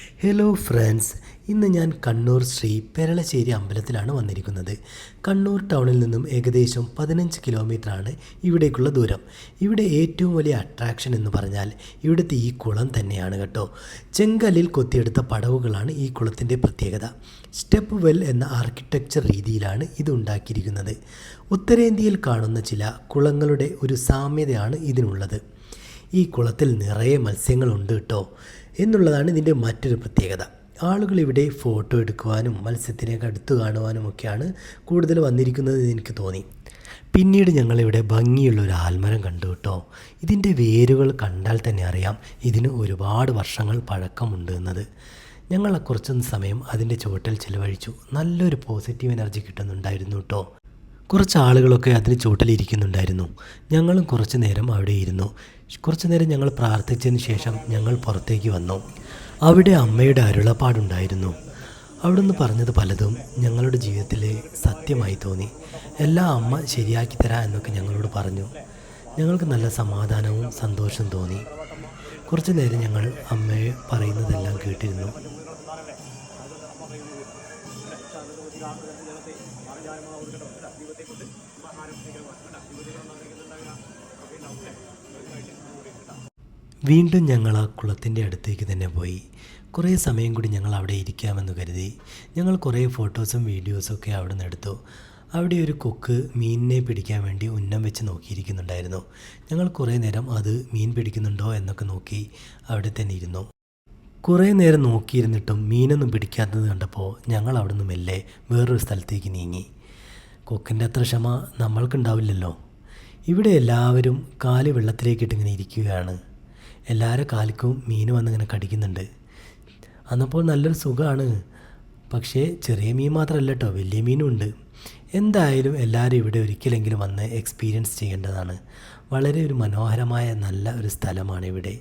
Hello friends, ഇന്ന് ഞാൻ കണ്ണൂർ ശ്രീ പെരളശ്ശേരി അമ്പലത്തിലാണ് വന്നിരിക്കുന്നത്. കണ്ണൂർ ടൗണിൽ നിന്നും ഏകദേശം 15 കിലോമീറ്ററാണ് ഇവിടേക്കുള്ള ദൂരം. ഇവിടെ ഏറ്റവും വലിയ അട്രാക്ഷൻ എന്ന് പറഞ്ഞാൽ ഇവിടുത്തെ ഈ കുളം തന്നെയാണ് കേട്ടോ. ചെങ്കല്ലിൽ കൊത്തിയെടുത്ത പടവുകളാണ് ഈ കുളത്തിൻ്റെ പ്രത്യേകത. സ്റ്റെപ്പ് വെൽ എന്ന ആർക്കിടെക്ചർ രീതിയിലാണ് ഇത് ഉണ്ടാക്കിയിരിക്കുന്നത്. ഉത്തരേന്ത്യയിൽ കാണുന്ന ചില കുളങ്ങളുടെ ഒരു സാമ്യതയാണ് ഇതിനുള്ളത്. ഈ കുളത്തിൽ നിറയെ മത്സ്യങ്ങളുണ്ട് കേട്ടോ എന്നുള്ളതാണ് ഇതിൻ്റെ മറ്റൊരു പ്രത്യേകത. ആളുകൾ ഇവിടെ ഫോട്ടോ എടുക്കുവാനും മത്സ്യത്തിനെ അടുത്ത് കാണുവാനും ഒക്കെയാണ് കൂടുതൽ വന്നിരിക്കുന്നത് എന്ന് എനിക്ക് തോന്നി. പിന്നീട് ഞങ്ങളിവിടെ ഭംഗിയുള്ള ഒരു ആൽമരം കണ്ടു കേട്ടോ. ഇതിൻ്റെ വേരുകൾ കണ്ടാൽ തന്നെ അറിയാം ഇതിന് ഒരുപാട് വർഷങ്ങൾ പഴക്കമുണ്ട് എന്നത്. ഞങ്ങൾ കുറച്ച് സമയം അതിൻ്റെ ചുവട്ടിൽ ചിലവഴിച്ചു. നല്ലൊരു പോസിറ്റീവ് എനർജി കിട്ടുന്നുണ്ടായിരുന്നു കേട്ടോ. കുറച്ച് ആളുകളൊക്കെ അതിന് ചുവട്ടിലിരിക്കുന്നുണ്ടായിരുന്നു. ഞങ്ങളും കുറച്ച് നേരം അവിടെ ഇരുന്നു. കുറച്ച് നേരം ഞങ്ങൾ പ്രാർത്ഥിച്ചതിന് ശേഷം ഞങ്ങൾ പുറത്തേക്ക് വന്നു. അവിടെ അമ്മയുടെ അരുളപ്പാടുണ്ടായിരുന്നു. അവിടുന്ന് പറഞ്ഞത് പലതും ഞങ്ങളുടെ ജീവിതത്തിൽ സത്യമായി തോന്നി. എല്ലാം അമ്മ ശരിയാക്കി തരാം എന്നൊക്കെ ഞങ്ങളോട് പറഞ്ഞു. ഞങ്ങൾക്ക് നല്ല സമാധാനവും സന്തോഷവും തോന്നി. കുറച്ച് നേരം ഞങ്ങൾ അമ്മയെ പറയുന്നതെല്ലാം കേട്ടിരുന്നു. വീണ്ടും ഞങ്ങൾ ആ കുളത്തിൻ്റെ അടുത്തേക്ക് തന്നെ പോയി. കുറേ സമയം കൂടി ഞങ്ങൾ അവിടെ ഇരിക്കാമെന്ന് കരുതി. ഞങ്ങൾ കുറേ ഫോട്ടോസും വീഡിയോസും ഒക്കെ അവിടെ നിന്ന് എടുത്തു. അവിടെ ഒരു കൊക്ക് മീനിനെ പിടിക്കാൻ വേണ്ടി ഉന്നം വെച്ച് നോക്കിയിരിക്കുന്നുണ്ടായിരുന്നു. ഞങ്ങൾ കുറേ നേരം അത് മീൻ പിടിക്കുന്നുണ്ടോ എന്നൊക്കെ നോക്കി അവിടെ തന്നെ ഇരുന്നു. കുറേ നേരം നോക്കിയിരുന്നിട്ടും മീനൊന്നും പിടിക്കാത്തത് കണ്ടപ്പോൾ ഞങ്ങൾ അവിടെ നിന്ന് മെല്ലെ വേറൊരു സ്ഥലത്തേക്ക് നീങ്ങി. കൊക്കിൻ്റെ അത്ര ക്ഷമ നമ്മൾക്കുണ്ടാവില്ലല്ലോ. ഇവിടെ എല്ലാവരും കാല് വെള്ളത്തിലേക്കിട്ട് ഇങ്ങനെ ഇരിക്കുകയാണ്. എല്ലാവരുടെ കാലിക്കും മീൻ വന്നിങ്ങനെ കടിക്കുന്നുണ്ട്. അന്നപ്പോൾ നല്ലൊരു സുഖമാണ്. പക്ഷേ ചെറിയ മീൻ മാത്രമല്ല കേട്ടോ, വലിയ മീനും ഉണ്ട്. എന്തായാലും എല്ലാവരും ഇവിടെ ഒരിക്കലെങ്കിലും വന്ന് എക്സ്പീരിയൻസ് ചെയ്യേണ്ടതാണ്. വളരെ ഒരു മനോഹരമായ നല്ല ഒരു സ്ഥലമാണ് ഇവിടെ.